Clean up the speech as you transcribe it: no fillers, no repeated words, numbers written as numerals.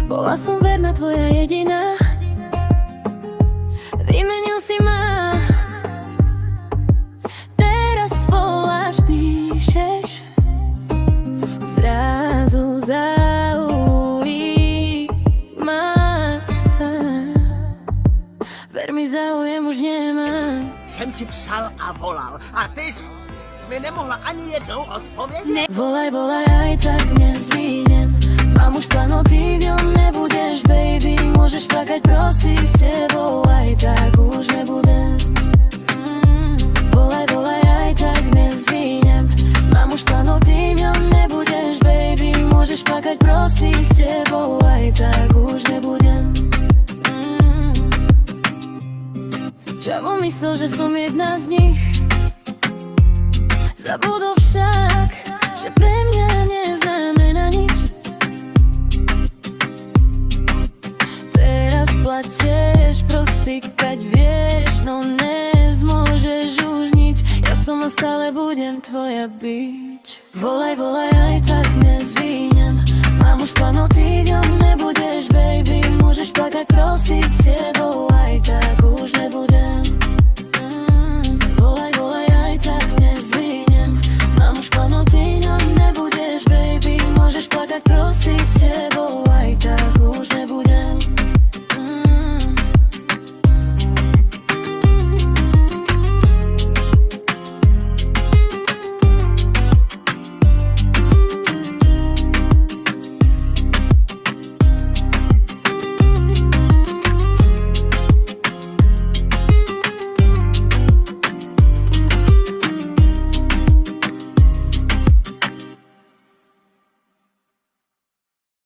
Bola som verná, tvoja jediná. Vymenil si ma. Teraz voláš, píšeš. Zrazu zaujímaš sa. Ver mi, záujem už nemám. Jsem ti psal a volal a ty jsi mi nemohla ani jednou odpovědět? Volaj, volaj, aj tak nezvídem. Mám už plán, no ty v ňom nebudeš, baby. Môžeš plakať, prosiť s tebou, aj tak už nebudem. Volaj, volaj, aj tak nezvídem. Mám už plán, no ty v ňom nebudeš, baby. Môžeš plakať, prosiť s tebou, aj tak už nebudem. Čavo myslel, že som jedna z nich. Zabudol však, že pre mňa neznamená nič. Teraz plačeš, prosíkať vieš, no nezmôžeš už nič. Ja som a stále budem tvoja byť. Volaj, volaj,